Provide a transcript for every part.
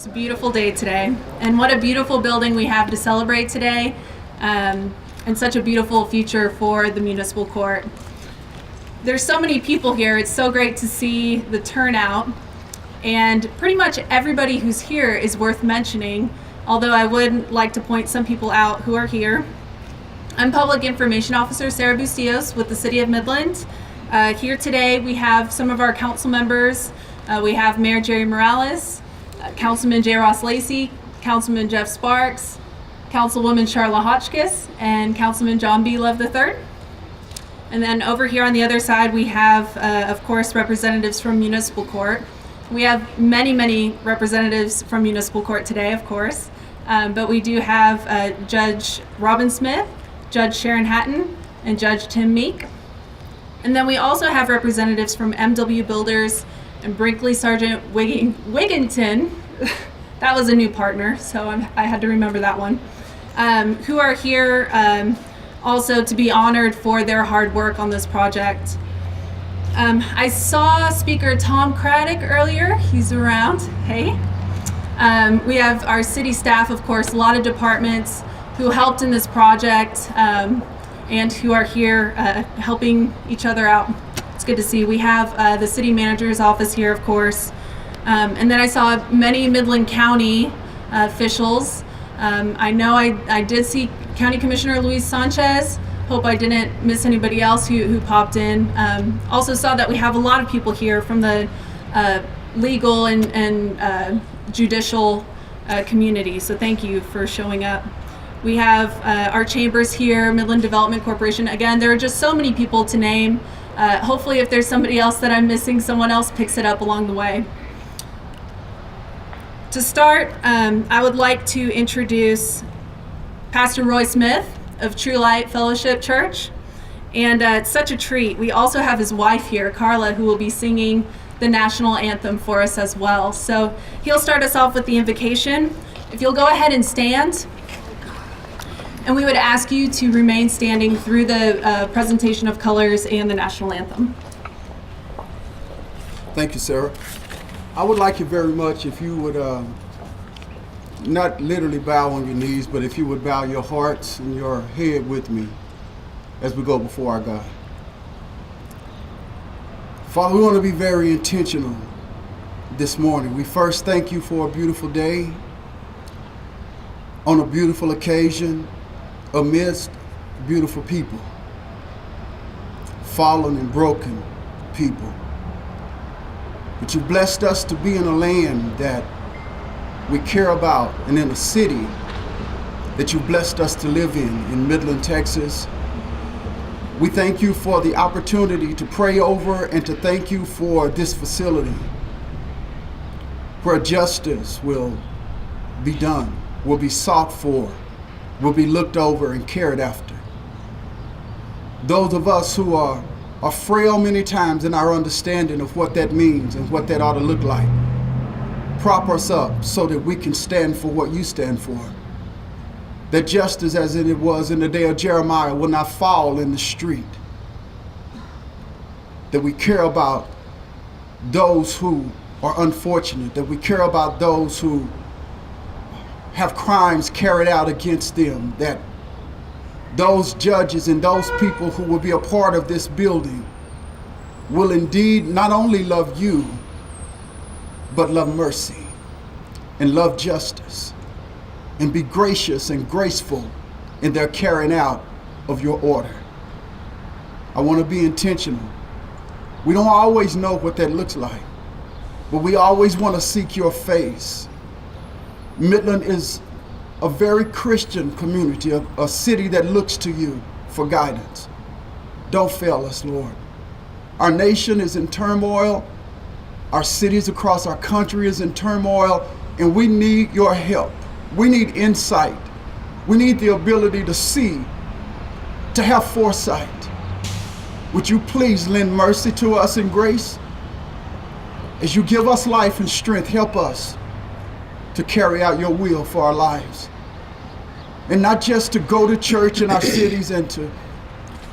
It's a beautiful day today, and what a beautiful building we have to celebrate today, and such a beautiful future for the municipal court. There's so many people here. It's so great to see the turnout, and pretty much everybody who's here is worth mentioning, although I would like to point some people out who are here. I'm Public Information Officer Sarah Bustillos with the City of Midland. Here today we have some of our council members. We have Mayor Jerry Morales, Councilman J. Ross Lacey, Councilman Jeff Sparks, Councilwoman Charla Hotchkiss, and Councilman John B. Love III. And then over here on the other side we have, of course, representatives from Municipal Court. We have many representatives from Municipal Court today, of course, but we do have Judge Robin Smith, Judge Sharon Hatton, and Judge Tim Meek. And then we also have representatives from MW Builders and Brinkley Sargent Wigginton. That was a new partner, so I had to remember that one, who are here also to be honored for their hard work on this project. I saw Speaker Tom Craddock earlier. He's around. Hey. We have our city staff, of course, a lot of departments who helped in this project and who are here helping each other out. It's good to see. We have the city manager's office here, of course. And then I saw many Midland County officials. I know I did see County Commissioner Luis Sanchez. Hope I didn't miss anybody else who popped in. Also saw that we have a lot of people here from the legal and judicial community, so thank you for showing up. We have our chambers here, Midland Development Corporation. Again, there are just so many people to name. Hopefully if there's somebody else that I'm missing, someone else picks it up along the way. To start, I would like to introduce Pastor Roy Smith of True Light Fellowship Church. And it's such a treat. We also have his wife here, Carla, who will be singing the national anthem for us as well. So he'll start us off with the invocation. If you'll go ahead and stand. And we would ask you to remain standing through the presentation of colors and the national anthem. Thank you, Sarah. I would like you very much if you would not literally bow on your knees, but if you would bow your hearts and your head with me as we go before our God. Father, we want to be very intentional this morning. We first thank you for a beautiful day, on a beautiful occasion, amidst beautiful people, fallen and broken people. But you blessed us to be in a land that we care about, and in a city that you blessed us to live in Midland, Texas. We thank you for the opportunity to pray over and to thank you for this facility where justice will be done, will be sought for, will be looked over and cared after. Those of us who are frail many times in our understanding of what that means and what that ought to look like, prop us up so that we can stand for what you stand for. That justice, as it was in the day of Jeremiah, will not fall in the street. That we care about those who are unfortunate, that we care about those who have crimes carried out against them, that those judges and those people who will be a part of this building will indeed not only love you, but love mercy and love justice and be gracious and graceful in their carrying out of your order. I want to be intentional. We don't always know what that looks like, but we always want to seek your face. Midland is a very Christian community, a city that looks to you for guidance. Don't fail us, Lord. Our nation is in turmoil. Our cities across our country is in turmoil, and we need your help. We need insight. We need the ability to see, to have foresight. Would you please lend mercy to us in grace? As you give us life and strength, help us to carry out your will for our lives. And not just to go to church in our cities and to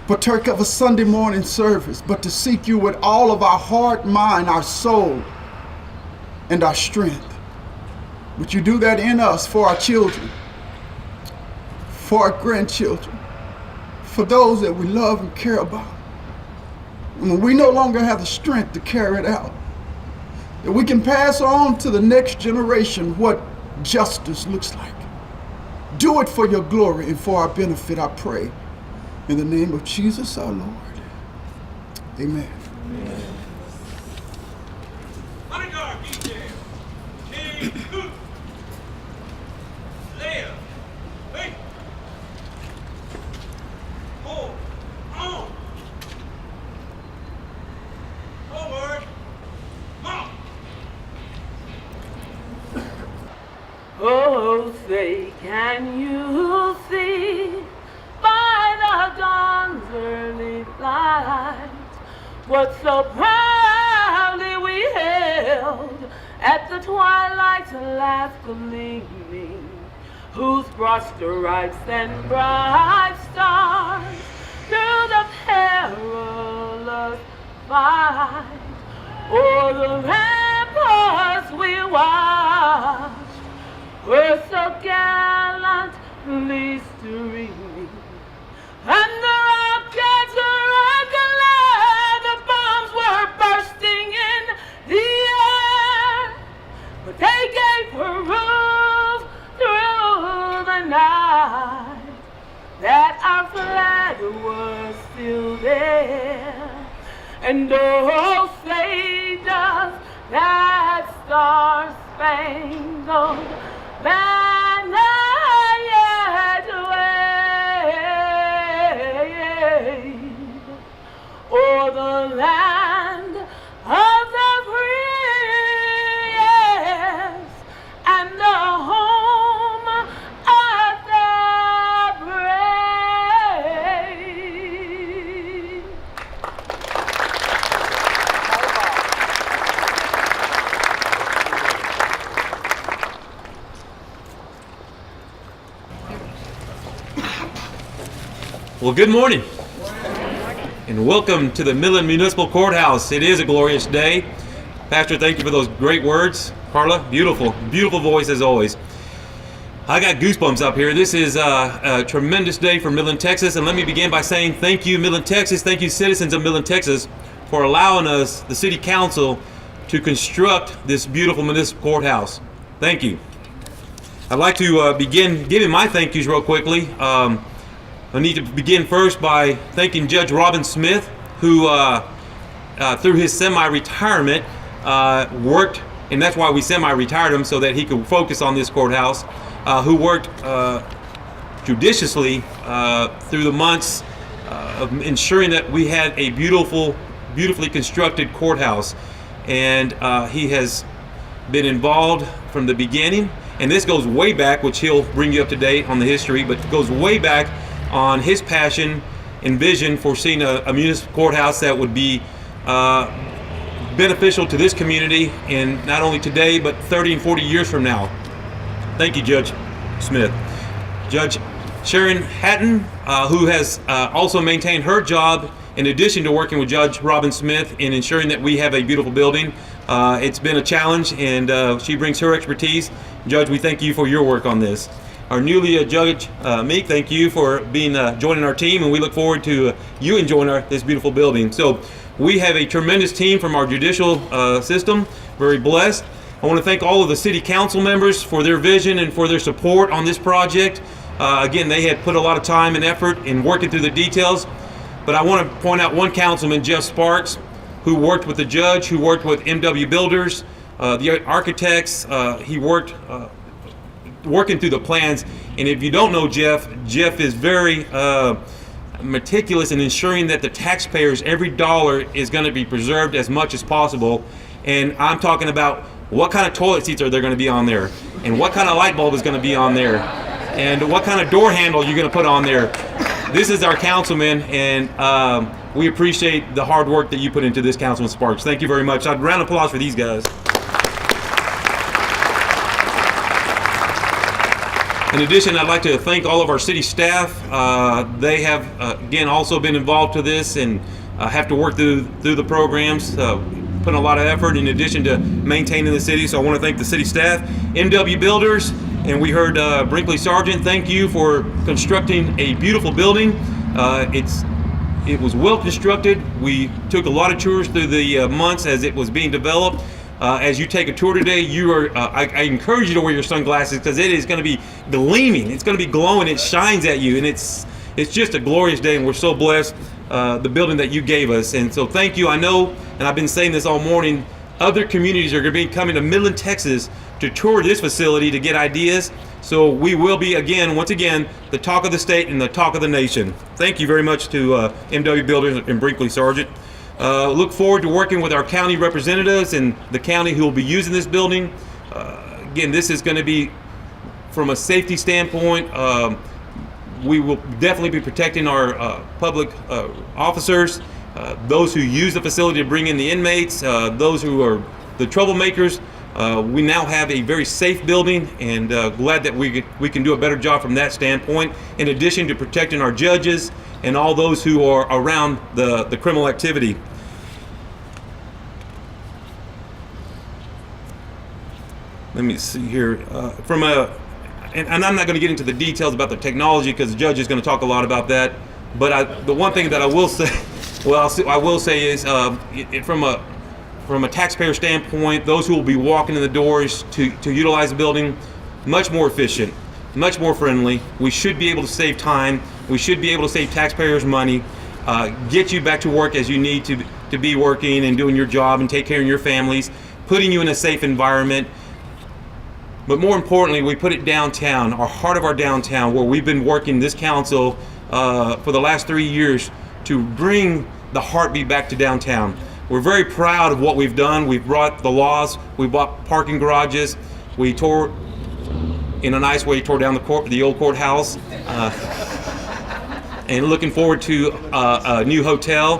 partake of a Sunday morning service, but to seek you with all of our heart, mind, our soul, and our strength. Would you do that in us for our children, for our grandchildren, for those that we love and care about? And when we no longer have the strength to carry it out, that we can pass on to the next generation what justice looks like. Do it for your glory and for our benefit, I pray. In the name of Jesus our Lord. Amen. Amen. Oh, say, can you see by the dawn's early light what so proudly we held at the twilight's last gleaming, whose broad stripes and bright stars through the perilous fight o'er the ramparts we watched were so gallantly streaming, and the rockets regular, the bombs were bursting in the air, but they gave proof through the night that our flag was still there. And oh, say does that star-spangled banner yet wave o'er the land of the free, yes, and the home of the brave. Well, good morning. And welcome to the Midland Municipal Courthouse. It is a glorious day. Pastor, thank you for those great words. Carla, beautiful, beautiful voice as always. I got goosebumps up here. This is a tremendous day for Midland, Texas. And let me begin by saying thank you, Midland, Texas. Thank you, citizens of Midland, Texas, for allowing us, the City Council, to construct this beautiful municipal courthouse. Thank you. I'd like to begin giving my thank yous real quickly. I need to begin first by thanking Judge Robin Smith, who through his semi-retirement worked, and that's why we semi-retired him, so that he could focus on this courthouse, who worked judiciously through the months of ensuring that we had a beautifully constructed courthouse. And he has been involved from the beginning, and this goes way back, which he'll bring you up to date on the history, but it goes way back on his passion and vision for seeing a municipal courthouse that would be beneficial to this community, and not only today, but 30 and 40 years from now. Thank you, Judge Smith. Judge Sharon Hatton, who has also maintained her job in addition to working with Judge Robin Smith in ensuring that we have a beautiful building. It's been a challenge, and she brings her expertise. Judge, we thank you for your work on this. Our newly Judge Meek, thank you for being joining our team, and we look forward to you enjoying this beautiful building. So we have a tremendous team from our judicial system, very blessed. I want to thank all of the city council members for their vision and for their support on this project. Again, they had put a lot of time and effort in working through the details, but I want to point out one councilman, Jeff Sparks, who worked with the judge, who worked with MW Builders, the architects. He worked working through the plans. And if you don't know Jeff is very meticulous in ensuring that the taxpayers, every dollar is going to be preserved as much as possible. And I'm talking about what kind of toilet seats are there going to be on there, and what kind of light bulb is going to be on there, and what kind of door handle you're going to put on there. This is our councilman, and we appreciate the hard work that you put into this, Councilman Sparks. Thank you very much. A round of applause for these guys. In addition, I'd like to thank all of our city staff. They have, again, also been involved to this and have to work through the programs. putting a lot of effort in addition to maintaining the city. So I want to thank the city staff, MW Builders, and we heard Brinkley Sargent. Thank you for constructing a beautiful building. It was well constructed. We took a lot of tours through the months as it was being developed. As you take a tour today, I encourage you to wear your sunglasses because it is going to be gleaming. It's going to be glowing. It shines at you, and it's just a glorious day, and we're so blessed the building that you gave us. And so thank you. I know, and I've been saying this all morning, other communities are going to be coming to Midland, Texas to tour this facility to get ideas. So we will be, once again, the talk of the state and the talk of the nation. Thank you very much to MW Builders and Brinkley Sargent. Look forward to working with our county representatives and the county who will be using this building. Again, this is going to be, from a safety standpoint, we will definitely be protecting our public officers, those who use the facility to bring in the inmates, those who are the troublemakers. We now have a very safe building, and glad that we can do a better job from that standpoint, in addition to protecting our judges and all those who are around the criminal activity. Let me see here. And I'm not going to get into the details about the technology because the judge is going to talk a lot about that. But the one thing that I will say, I will say is from a taxpayer standpoint, those who will be walking in the doors to utilize the building, much more efficient, much more friendly. We should be able to save time. We should be able to save taxpayers money, get you back to work as you need to be working and doing your job and take care of your families, putting you in a safe environment. But more importantly, we put it downtown, our heart of our downtown, where we've been working this council for the last 3 years to bring the heartbeat back to downtown. We're very proud of what we've done. We've brought the laws, we bought parking garages, we tore, in a nice way, tore down the old courthouse, and looking forward to a new hotel.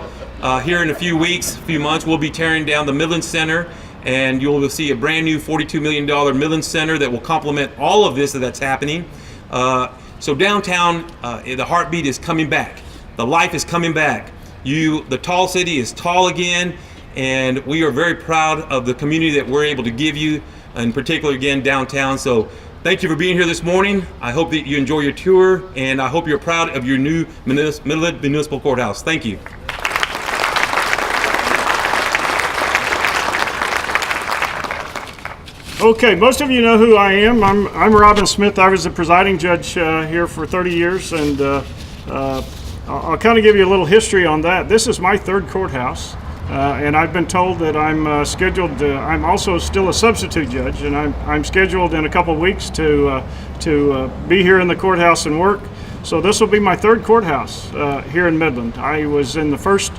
Here in a few months, we'll be tearing down the Midland Center, and you'll see a brand new $42 million Midland Center that will complement all of this that's happening. So downtown, the heartbeat is coming back. The life is coming back. The tall city is tall again, and we are very proud of the community that we're able to give you, in particular, again, downtown. So thank you for being here this morning. I hope that you enjoy your tour, and I hope you're proud of your new Midland Municipal Courthouse. Thank you. Okay, most of you know who I am. I'm Robin Smith. I was the presiding judge here for 30 years, and I'll kind of give you a little history on that. This is my third courthouse, and I've been told that I'm scheduled. I'm also still a substitute judge, and I'm scheduled in a couple of weeks to be here in the courthouse and work. So this will be my third courthouse here in Midland. I was in the first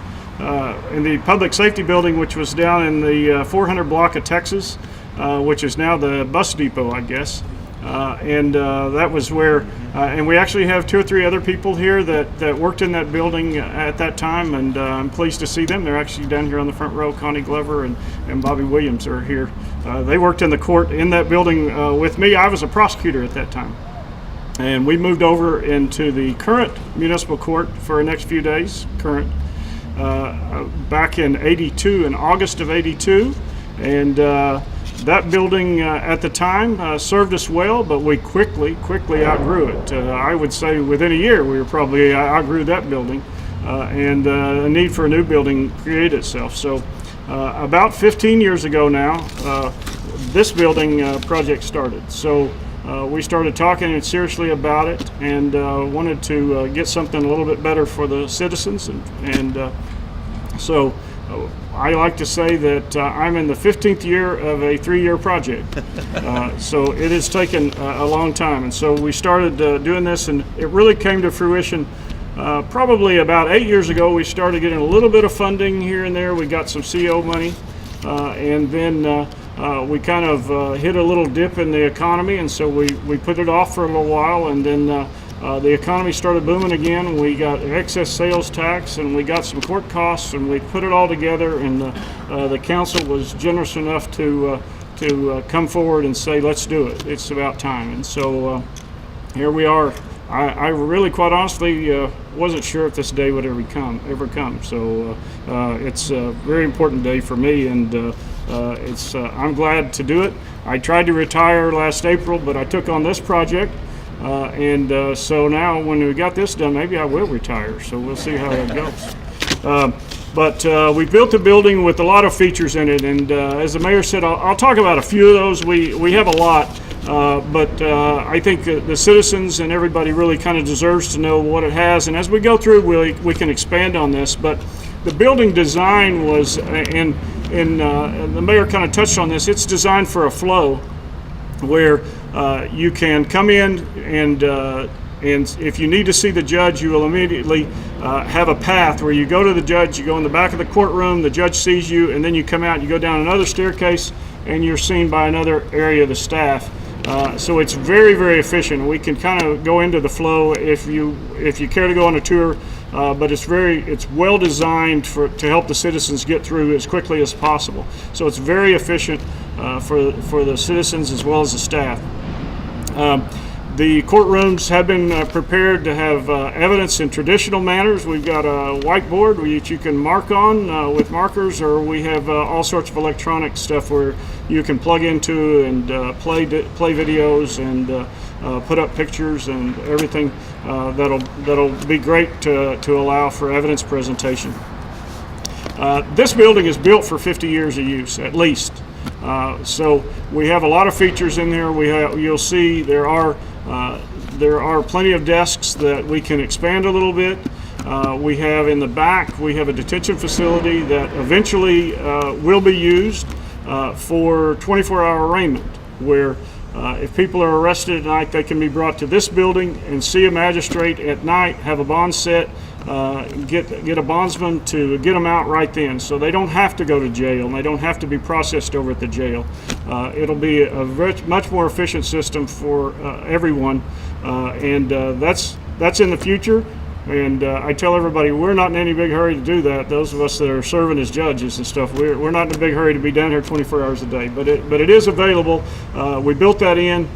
in the public safety building, which was down in the 400 block of Texas. Which is now the bus depot, I guess. And that was where, and we actually have 2 or 3 other people here that worked in that building at that time, and I'm pleased to see them. They're actually down here on the front row. Connie Glover and Bobby Williams are here. They worked in the court in that building with me. I was a prosecutor at that time. And we moved over into the current municipal court for the next few days, back in '82, in August of '82. And that building at the time served us well, but we quickly outgrew it. I would say within a year we were probably outgrew that building, and a need for a new building created itself. So about 15 years ago now, this building project started. So we started talking seriously about it, and wanted to get something a little bit better for the citizens, and so I like to say that I'm in the 15th year of a 3-year project. So it has taken a long time. And so we started doing this, and it really came to fruition probably about 8 years ago. We started getting a little bit of funding here and there. We got some CO money, and then we kind of hit a little dip in the economy, and so we put it off for a little while, and then the economy started booming again. We got excess sales tax, and we got some court costs, and we put it all together, and the council was generous enough to come forward and say, let's do it. It's about time. And so here we are. I really, quite honestly, wasn't sure if this day would ever come. So it's a very important day for me, and I'm glad to do it. I tried to retire last April, but I took on this project, and so now when we got this done, maybe I will retire. So we'll see how that goes. But we built a building with a lot of features in it, and as the mayor said, I'll talk about a few of those. We have a lot, but I think the citizens and everybody really kind of deserves to know what it has. And as we go through, we can expand on this. But the building design was, and the mayor kind of touched on this, it's designed for a flow where you can come in and if you need to see the judge, you will immediately have a path where you go to the judge, you go in the back of the courtroom, the judge sees you, and then you come out, you go down another staircase, and you're seen by another area of the staff. So it's very, very efficient. We can kind of go into the flow if you care to go on a tour, but it's well designed to help the citizens get through as quickly as possible. So it's very efficient for the citizens as well as the staff. The courtrooms have been prepared to have evidence in traditional manners. We've got a whiteboard which you can mark on with markers, or we have all sorts of electronic stuff where you can plug into and play videos and put up pictures and everything that'll be great to allow for evidence presentation. This building is built for 50 years of use at least. So we have a lot of features in there. You'll see there are plenty of desks that we can expand a little bit. We have in the back, we have a detention facility that eventually will be used for 24-hour arraignment, where if people are arrested at night, they can be brought to this building and see a magistrate at night, have a bond set, get a bondsman to get them out right then, so they don't have to go to jail and they don't have to be processed over at the jail. It'll be a much more efficient system for everyone, and that's in the future. And I tell everybody, we're not in any big hurry to do that. Those of us that are serving as judges and stuff, we're not in a big hurry to be down here 24 hours a day. But it is available. We built that in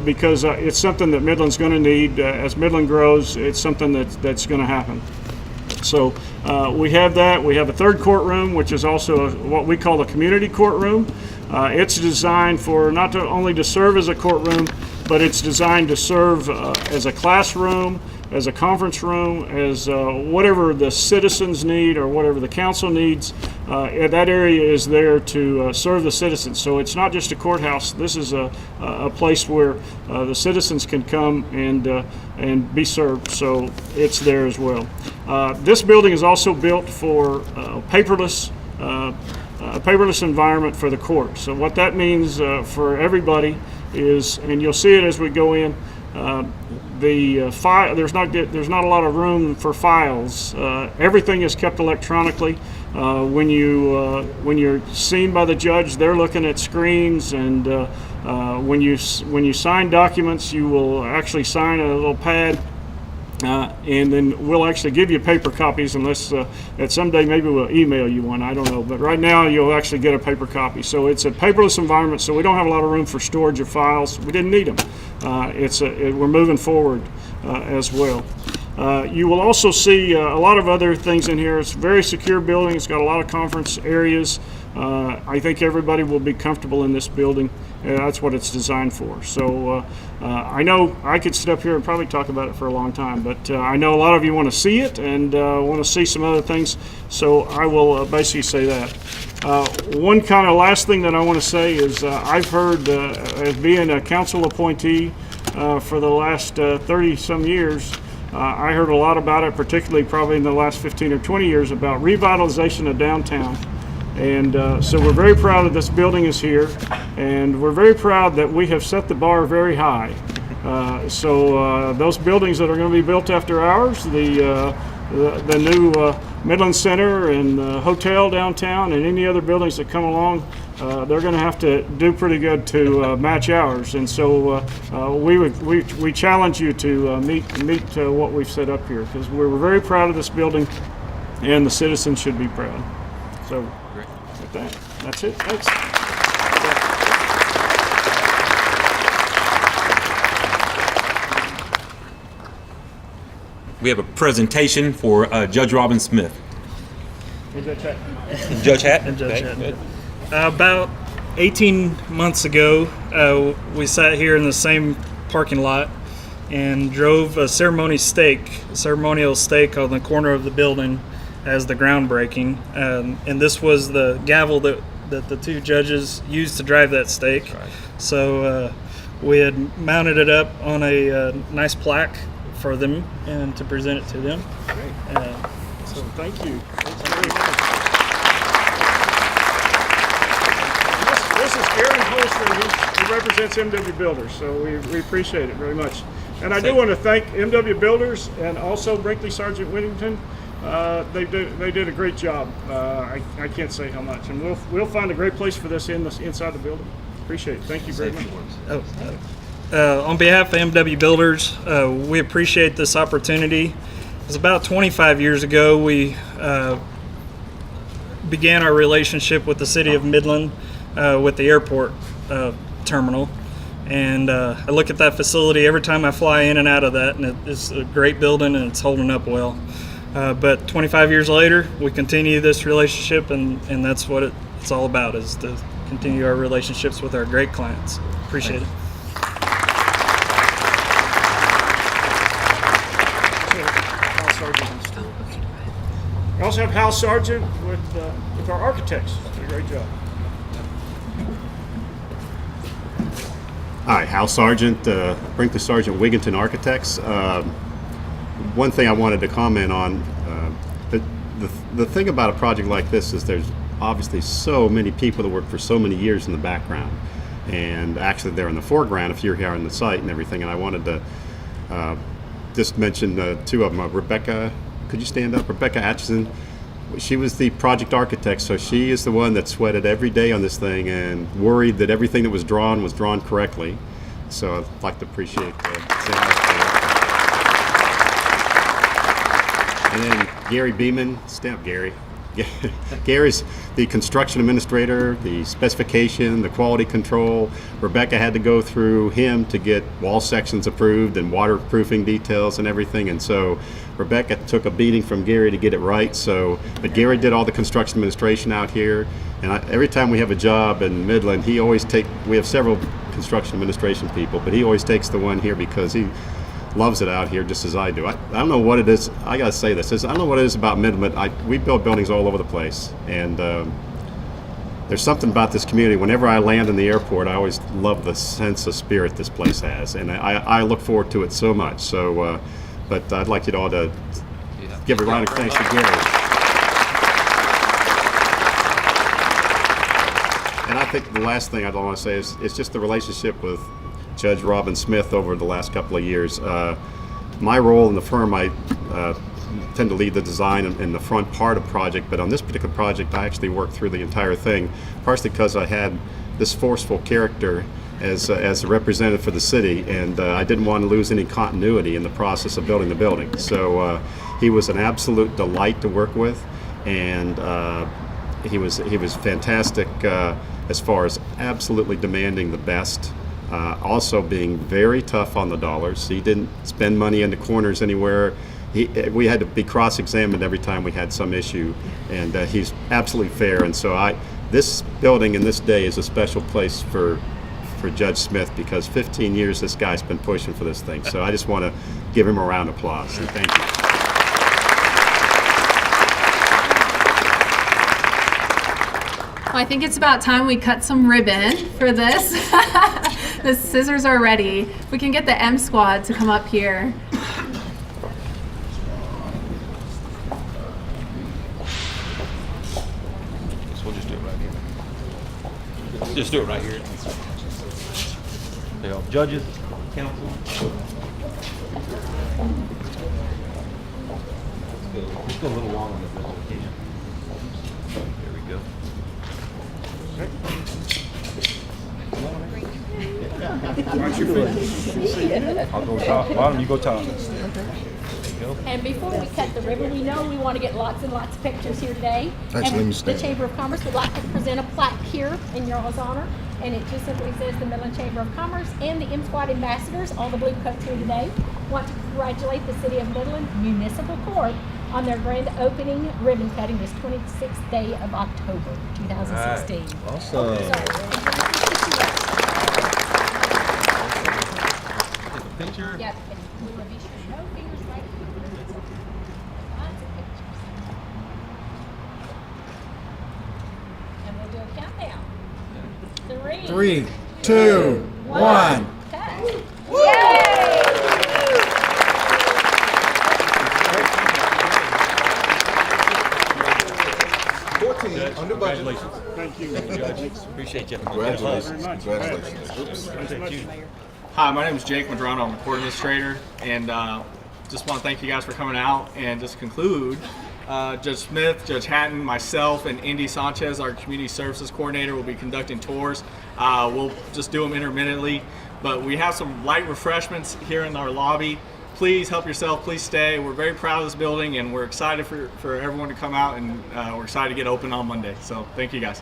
because it's something that Midland's going to need. As Midland grows, it's something that's going to happen. So we have that. We have a third courtroom, which is also what we call the community courtroom. It's designed for not only to serve as a courtroom, but it's designed to serve as a classroom, as a conference room, as whatever the citizens need or whatever the council needs. That area is there to serve the citizens. So it's not just a courthouse. This is a place where the citizens can come and be served. So it's there as well. This building is also built for a paperless environment for the court. So what that means for everybody is, and you'll see it as we go in, there's not a lot of room for files. Everything is kept electronically. When you're seen by the judge, they're looking at screens, and when you sign documents, you will actually sign a little pad. And then we'll actually give you paper copies, unless that someday maybe we'll email you one, I don't know. But right now you'll actually get a paper copy. So it's a paperless environment, so we don't have a lot of room for storage of files. We didn't need them. We're moving forward as well. You will also see a lot of other things in here. It's a very secure building. It's got a lot of conference areas. I think everybody will be comfortable in this building. That's what it's designed for. So I know I could sit up here and probably talk about it for a long time, but I know a lot of you want to see it and want to see some other things. So I will basically say that. One kind of last thing that I want to say is I've heard, as being a council appointee for the last 30 some years, I heard a lot about it, particularly probably in the last 15 or 20 years, about revitalization of downtown. And so we're very proud that this building is here, and we're very proud that we have set the bar very high. So those buildings that are going to be built after ours, the new Midland Center and the hotel downtown and any other buildings that come along, they're going to have to do pretty good to match ours. And so we challenge you to meet what we've set up here, because we're very proud of this building, and the citizens should be proud. So with that's it. Thanks. we have a presentation for Judge Robin Smith. Where's that check? Judge Hatton. Judge Okay, Hatton. good. About 18 months ago, we sat here in the same parking lot and drove a ceremonial stake on the corner of the building as the groundbreaking. And this was the gavel that the two judges used to drive that stake. Right. So we had mounted it up on a nice plaque for them and to present it to them. So thank you. Thanks very much. This is Aaron Holster. He represents MW Builders, so we appreciate it very much. And I do want to thank MW Builders and also Brinkley Sargent Whittington. They did a great job. I can't say how much. And we'll find a great place for this inside the building. Appreciate it. Thank you very much. On behalf of MW Builders, we appreciate this opportunity. It was about 25 years ago we began our relationship with the city of Midland with the airport terminal. And I look at that facility every time I fly in and out of that, and it's a great building and it's holding up well. But 25 years later, we continue this relationship, and that's what it's all about, is to continue our relationships with our great clients. Appreciate it. We also have Hal Sargent with our architects. Did a great job. Hi, Hal Sargent, Brinkley Sargent Wigginton Architects. One thing I wanted to comment on, the thing about a project like this is there's obviously so many people that work for so many years in the background. And actually they're in the foreground if you're here on the site and everything. And I wanted to just mention two of them. Rebecca, could you stand up? Rebecca Atchison. She was the project architect, so she is the one that sweated every day on this thing and worried that everything that was drawn correctly. So I'd like to appreciate and then Gary Beeman, stand up, Gary. Gary's the construction administrator, the specification, the quality control. Rebecca had to go through him to get wall sections approved and waterproofing details and everything. And so Rebecca took a beating from Gary to get it right. But Gary did all the construction administration out here. And every time we have a job in Midland, we have several construction administration people, but he always takes the one here because he loves it out here just as I do. I don't know what it is. I gotta say this. I don't know what it is about Midland. We build buildings all over the place, and there's something about this community. Whenever I land in the airport, I always love the sense of spirit this place has, and I look forward to it so much. So, but I'd like you all to give a round of thanks to Gary. And I think the last thing I'd want to say is just the relationship with Judge Robin Smith over the last couple of years. My role in the firm, I tend to lead the design in the front part of the project, but on this particular project I actually worked through the entire thing, partially because I had this forceful character as a representative for the city, and I didn't want to lose any continuity in the process of building the building. So he was an absolute delight to work with, and he was fantastic as far as absolutely demanding the best. Also being very tough on the dollars. He didn't spend money in the corners anywhere. We had to be cross-examined every time we had some issue, and he's absolutely fair. And so this building in this day is a special place for Judge Smith, because 15 years this guy's been pushing for this thing. So I just want to give him a round of applause, and thank you. Well, I think it's about time we cut some ribbon for this. The scissors are ready. If we can get the M Squad to come up here. So we'll just do it right here. Just do it right here. Yeah, judges, counsel. Let's go a little long on this occasion. There we go. I'll go top. Bottom, you go top. And before we cut the ribbon, we know we want to get lots and lots of pictures here today. And the Chamber of Commerce would like to present a plaque here in your all's honor. And it just simply says the Midland Chamber of Commerce and the M Squad ambassadors, all the blue coats here today. want to congratulate the City of Midland Municipal Court on their grand opening ribbon cutting this 26th day of October 2016. Awesome. Picture. Yep, and we will be sure no fingers right here. Lots of pictures. And we'll do a countdown. 3, 3, 2, 1. cut. Yay! Judge, congratulations. Thank you. Judge, appreciate you. Congratulations. Hi, my name is Jake Madrano. I'm a court administrator, and just want to thank you guys for coming out. And just conclude, Judge Smith, Judge Hatton, myself, and Indy Sanchez, our community services coordinator, will be conducting tours. We'll just do them intermittently, but we have some light refreshments here in our lobby. Please help yourself. Please stay. We're very proud of this building, and we're excited for everyone to come out, and we're excited to get open on Monday. So thank you guys.